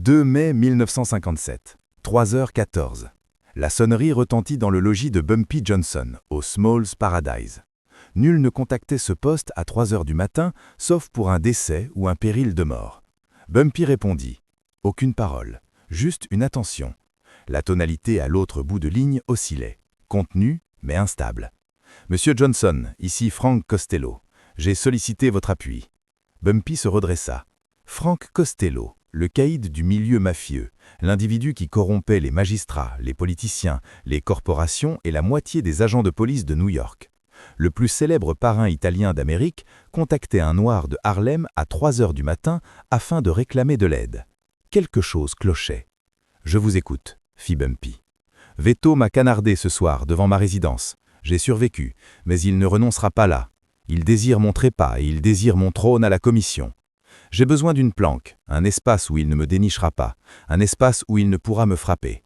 2 mai 1957, 3h14. La sonnerie retentit dans le logis de Bumpy Johnson, au Smalls Paradise. Nul ne contactait ce poste à 3h du matin, sauf pour un décès ou un péril de mort. Bumpy répondit. Aucune parole, juste une attention. La tonalité à l'autre bout de ligne oscillait, contenue mais instable. « Monsieur Johnson, ici Frank Costello. J'ai sollicité votre appui. » Bumpy se redressa. Frank Costello, le caïd du milieu mafieux, l'individu qui corrompait les magistrats, les politiciens, les corporations et la moitié des agents de police de New York. Le plus célèbre parrain italien d'Amérique contactait un noir de Harlem à 3h du matin afin de réclamer de l'aide. Quelque chose clochait. « Je vous écoute », fit Bumpy. « Veto m'a canardé ce soir devant ma résidence. J'ai survécu, mais il ne renoncera pas là. Il désire mon trépas et il désire mon trône à la commission. J'ai besoin d'une planque, un espace où il ne me dénichera pas, un espace où il ne pourra me frapper. »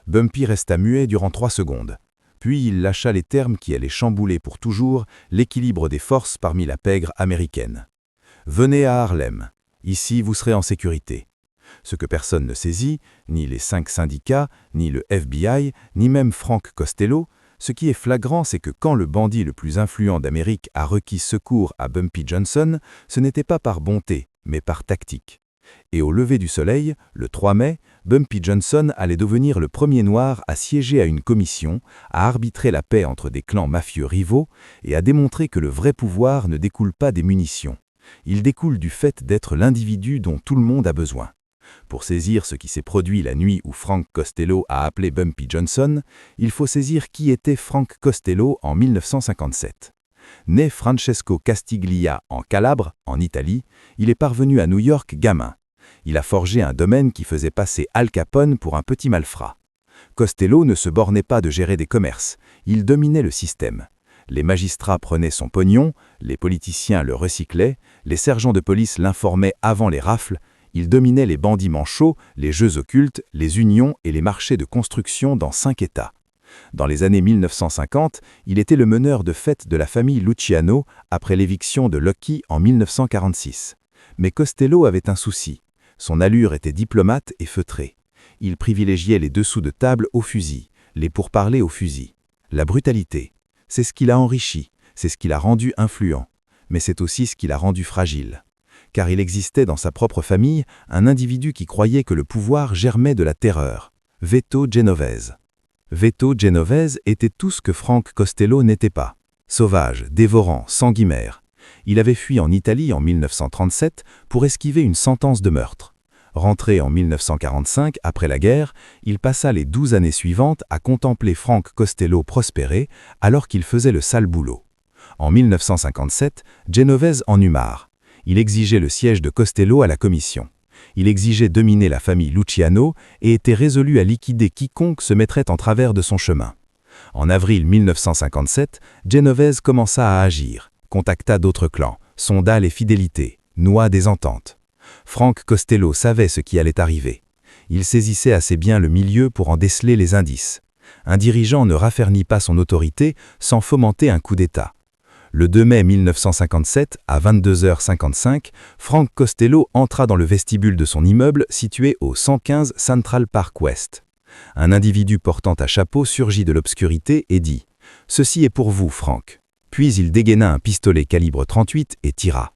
Bumpy resta muet durant 3 secondes. Puis il lâcha les termes qui allaient chambouler pour toujours l'équilibre des forces parmi la pègre américaine. « Venez à Harlem. Ici, vous serez en sécurité. » Ce que personne ne saisit, ni les 5 syndicats, ni le FBI, ni même Frank Costello, ce qui est flagrant, c'est que quand le bandit le plus influent d'Amérique a requis secours à Bumpy Johnson, ce n'était pas par bonté, mais par tactique. Et au lever du soleil, le 3 mai, Bumpy Johnson allait devenir le premier noir à siéger à une commission, à arbitrer la paix entre des clans mafieux rivaux et à démontrer que le vrai pouvoir ne découle pas des munitions. Il découle du fait d'être l'individu dont tout le monde a besoin. Pour saisir ce qui s'est produit la nuit où Frank Costello a appelé Bumpy Johnson, il faut saisir qui était Frank Costello en 1957. Né Francesco Castiglia en Calabre, en Italie, il est parvenu à New York gamin. Il a forgé un domaine qui faisait passer Al Capone pour un petit malfrat. Costello ne se bornait pas de gérer des commerces, il dominait le système. Les magistrats prenaient son pognon, les politiciens le recyclaient, les sergents de police l'informaient avant les rafles. Il dominait les bandits manchots, les jeux occultes, les unions et les marchés de construction dans 5 États. Dans les années 1950, il était le meneur de fête de la famille Luciano après l'éviction de Lucky en 1946. Mais Costello avait un souci. Son allure était diplomate et feutrée. Il privilégiait les dessous de table au fusil, les pourparlers au fusil. La brutalité, c'est ce qui l'a enrichi, c'est ce qui l'a rendu influent, mais c'est aussi ce qui l'a rendu fragile. Car il existait dans sa propre famille un individu qui croyait que le pouvoir germait de la terreur, Vito Genovese. Vito Genovese était tout ce que Frank Costello n'était pas. Sauvage, dévorant, sanguinaire. Il avait fui en Italie en 1937 pour esquiver une sentence de meurtre. Rentré en 1945 après la guerre, il passa les 12 années suivantes à contempler Frank Costello prospérer alors qu'il faisait le sale boulot. En 1957, Genovese en eut marre. Il exigeait le siège de Costello à la commission. Il exigeait dominer la famille Luciano et était résolu à liquider quiconque se mettrait en travers de son chemin. En avril 1957, Genovese commença à agir, contacta d'autres clans, sonda les fidélités, noua des ententes. Frank Costello savait ce qui allait arriver. Il saisissait assez bien le milieu pour en déceler les indices. Un dirigeant ne raffermit pas son autorité sans fomenter un coup d'État. Le 2 mai 1957, à 22h55, Frank Costello entra dans le vestibule de son immeuble situé au 115 Central Park West. Un individu portant un chapeau surgit de l'obscurité et dit « Ceci est pour vous, Frank ». Puis il dégaina un pistolet calibre 38 et tira.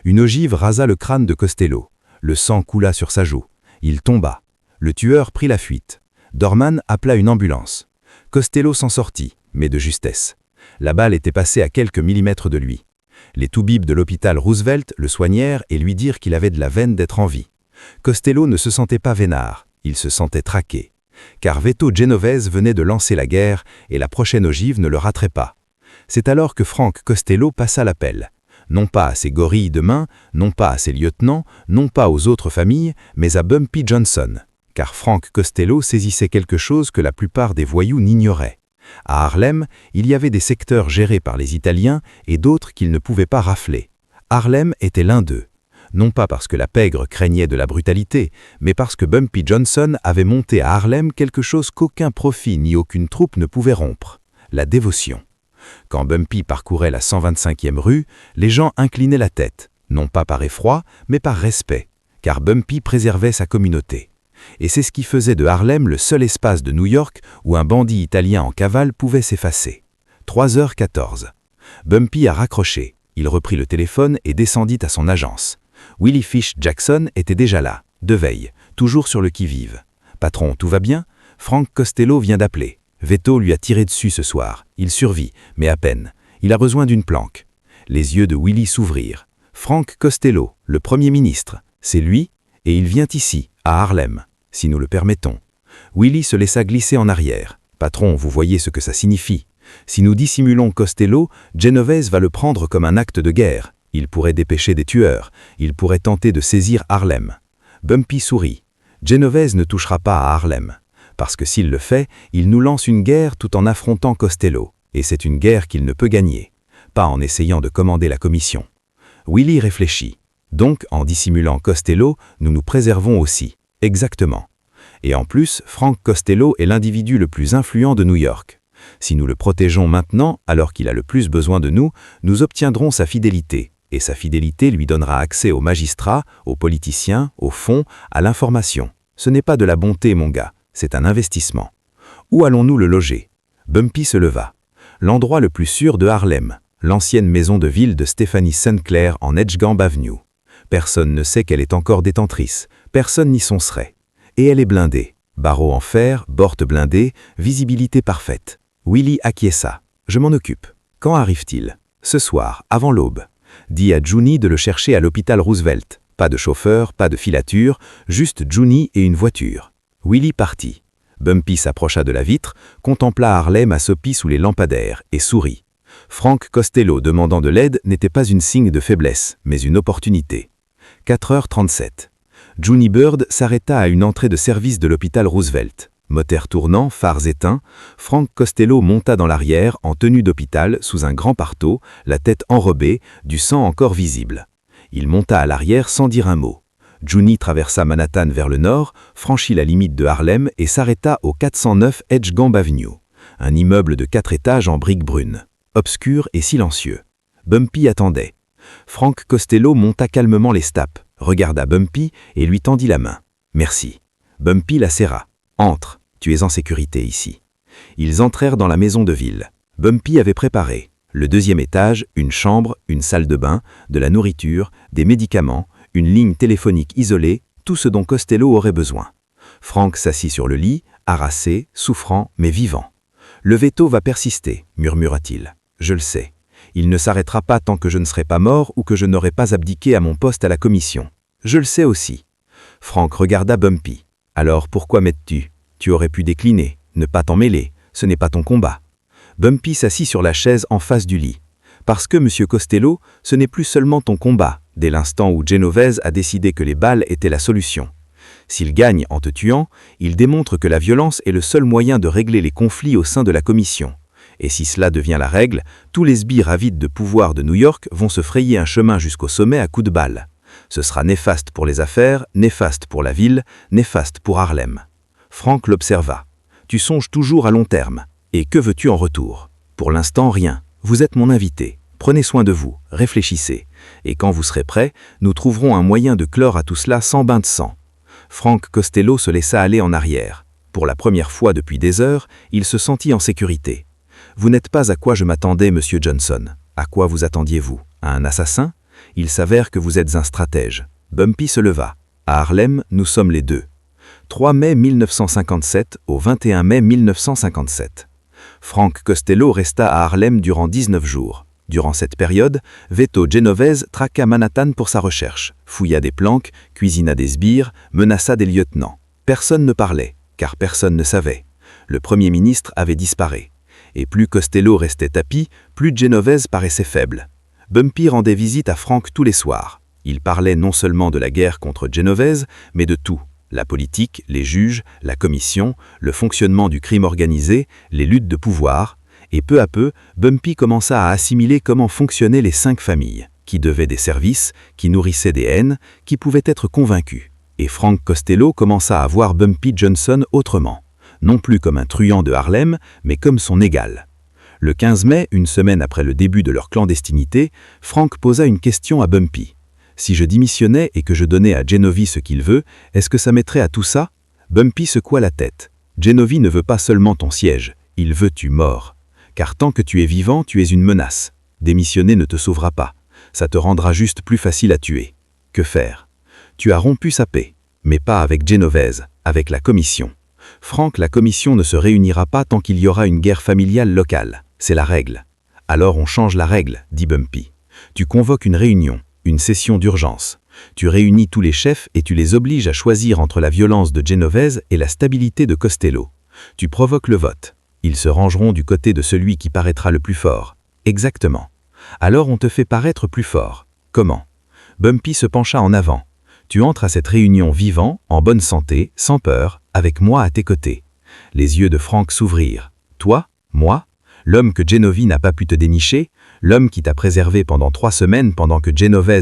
Une ogive rasa le crâne de Costello. Le sang coula sur sa joue. Il tomba. Le tueur prit la fuite. Dorman appela une ambulance. Costello s'en sortit, mais de justesse. La balle était passée à quelques millimètres de lui. Les toubibs de l'hôpital Roosevelt le soignèrent et lui dirent qu'il avait de la veine d'être en vie. Costello ne se sentait pas vénard, il se sentait traqué. Car Vito Genovese venait de lancer la guerre et la prochaine ogive ne le raterait pas. C'est alors que Frank Costello passa l'appel. Non pas à ses gorilles de main, non pas à ses lieutenants, non pas aux autres familles, mais à Bumpy Johnson. Car Frank Costello saisissait quelque chose que la plupart des voyous n'ignoraient. À Harlem, il y avait des secteurs gérés par les Italiens et d'autres qu'ils ne pouvaient pas rafler. Harlem était l'un d'eux. Non pas parce que la pègre craignait de la brutalité, mais parce que Bumpy Johnson avait monté à Harlem quelque chose qu'aucun profit ni aucune troupe ne pouvait rompre, la dévotion. Quand Bumpy parcourait la 125e rue, les gens inclinaient la tête, non pas par effroi, mais par respect, car Bumpy préservait sa communauté. Et c'est ce qui faisait de Harlem le seul espace de New York où un bandit italien en cavale pouvait s'effacer. 3h14. Bumpy a raccroché. Il reprit le téléphone et descendit à son agence. Willie Fish Jackson était déjà là, de veille, toujours sur le qui-vive. « Patron, tout va bien ?» Frank Costello vient d'appeler. Veto lui a tiré dessus ce soir. Il survit, mais à peine. Il a besoin d'une planque. Les yeux de Willie s'ouvrirent. Frank Costello, le Premier ministre, c'est lui, et il vient ici, à Harlem, si nous le permettons. Willie se laissa glisser en arrière. « Patron, vous voyez ce que ça signifie. Si nous dissimulons Costello, Genovese va le prendre comme un acte de guerre. Il pourrait dépêcher des tueurs. Il pourrait tenter de saisir Harlem. » Bumpy sourit. « Genovese ne touchera pas à Harlem. Parce que s'il le fait, il nous lance une guerre tout en affrontant Costello. Et c'est une guerre qu'il ne peut gagner. Pas en essayant de commander la commission. » Willie réfléchit. « Donc, en dissimulant Costello, nous nous préservons aussi. » Exactement. Et en plus, Frank Costello est l'individu le plus influent de New York. Si nous le protégeons maintenant, alors qu'il a le plus besoin de nous, nous obtiendrons sa fidélité. Et sa fidélité lui donnera accès aux magistrats, aux politiciens, aux fonds, à l'information. Ce n'est pas de la bonté, mon gars, c'est un investissement. Où allons-nous le loger? Bumpy se leva. L'endroit le plus sûr de Harlem, l'ancienne maison de ville de Stephanie Sinclair en Edgecamp Avenue. Personne ne sait qu'elle est encore détentrice, personne n'y soncerait. Et elle est blindée. Barreaux en fer, porte blindée, visibilité parfaite. Willie acquiesça. Je m'en occupe. Quand arrive-t-il? Ce soir, avant l'aube. Dis à Juni de le chercher à l'hôpital Roosevelt. Pas de chauffeur, pas de filature, juste Juni et une voiture. Willie partit. Bumpy s'approcha de la vitre, contempla Harlem assoupi sous les lampadaires et sourit. Frank Costello demandant de l'aide n'était pas une signe de faiblesse, mais une opportunité. 4h37. Juni Bird s'arrêta à une entrée de service de l'hôpital Roosevelt. Moteur tournant, phares éteints, Frank Costello monta dans l'arrière en tenue d'hôpital sous un grand parteau, la tête enrobée, du sang encore visible. Il monta à l'arrière sans dire un mot. Juni traversa Manhattan vers le nord, franchit la limite de Harlem et s'arrêta au 409 Edgecamp Avenue, un immeuble de 4 étages en briques brunes, obscur et silencieux. Bumpy attendait. Frank Costello monta calmement les steps, regarda Bumpy et lui tendit la main. « Merci. » Bumpy la serra. « Entre. Tu es en sécurité ici. » Ils entrèrent dans la maison de ville. Bumpy avait préparé. Le 2e étage, une chambre, une salle de bain, de la nourriture, des médicaments, une ligne téléphonique isolée, tout ce dont Costello aurait besoin. Frank s'assit sur le lit, harassé, souffrant, mais vivant. « Le veto va persister, » murmura-t-il. « Je le sais. Il ne s'arrêtera pas tant que je ne serai pas mort ou que je n'aurai pas abdiqué à mon poste à la commission. Je le sais aussi. » Frank regarda Bumpy. « Alors pourquoi m'aides-tu? Tu aurais pu décliner, ne pas t'en mêler, ce n'est pas ton combat. » Bumpy s'assit sur la chaise en face du lit. « Parce que, monsieur Costello, ce n'est plus seulement ton combat, dès l'instant où Genovese a décidé que les balles étaient la solution. S'il gagne en te tuant, il démontre que la violence est le seul moyen de régler les conflits au sein de la commission. Et si cela devient la règle, tous les sbires avides de pouvoir de New York vont se frayer un chemin jusqu'au sommet à coups de balles. Ce sera néfaste pour les affaires, néfaste pour la ville, néfaste pour Harlem. » Frank l'observa. « Tu songes toujours à long terme. Et que veux-tu en retour? Pour l'instant, rien. Vous êtes mon invité. Prenez soin de vous, réfléchissez. Et quand vous serez prêt, nous trouverons un moyen de clore à tout cela sans bain de sang. » Frank Costello se laissa aller en arrière. Pour la première fois depuis des heures, il se sentit en sécurité. « Vous n'êtes pas à quoi je m'attendais, monsieur Johnson. À quoi vous attendiez-vous? À un assassin? Il s'avère que vous êtes un stratège. » Bumpy se leva. « À Harlem, nous sommes les deux. » 3 mai 1957 au 21 mai 1957. Frank Costello resta à Harlem durant 19 jours. Durant cette période, Veto Genovese traqua Manhattan pour sa recherche, fouilla des planques, cuisina des sbires, menaça des lieutenants. Personne ne parlait, car personne ne savait. Le Premier ministre avait disparu. Et plus Costello restait tapi, plus Genovese paraissait faible. Bumpy rendait visite à Frank tous les soirs. Il parlait non seulement de la guerre contre Genovese, mais de tout. La politique, les juges, la commission, le fonctionnement du crime organisé, les luttes de pouvoir. Et peu à peu, Bumpy commença à assimiler comment fonctionnaient les 5 familles, qui devaient des services, qui nourrissaient des haines, qui pouvaient être convaincus. Et Frank Costello commença à voir Bumpy Johnson autrement, non plus comme un truand de Harlem, mais comme son égal. Le 15 mai, une semaine après le début de leur clandestinité, Frank posa une question à Bumpy. « Si je démissionnais et que je donnais à Genovese ce qu'il veut, est-ce que ça mettrait à tout ça ?» Bumpy secoua la tête. Genevieve ne veut pas seulement ton siège, il veut tu mort. Car tant que tu es vivant, tu es une menace. Démissionner ne te sauvera pas. Ça te rendra juste plus facile à tuer. Que faire? Tu as rompu sa paix. Mais pas avec Genovese, avec la commission. Frank, la commission ne se réunira pas tant qu'il y aura une guerre familiale locale. C'est la règle. Alors on change la règle, dit Bumpy. Tu convoques une réunion, une session d'urgence. Tu réunis tous les chefs et tu les obliges à choisir entre la violence de Genovese et la stabilité de Costello. Tu provoques le vote. Ils se rangeront du côté de celui qui paraîtra le plus fort. Exactement. Alors on te fait paraître plus fort. Comment? Bumpy se pencha en avant. Tu entres à cette réunion vivant, en bonne santé, sans peur, avec moi à tes côtés. Les yeux de Frank s'ouvrirent. Toi? Moi? L'homme que Genevieve n'a pas pu te dénicher? L'homme qui t'a préservé pendant 3 semaines pendant que Genovese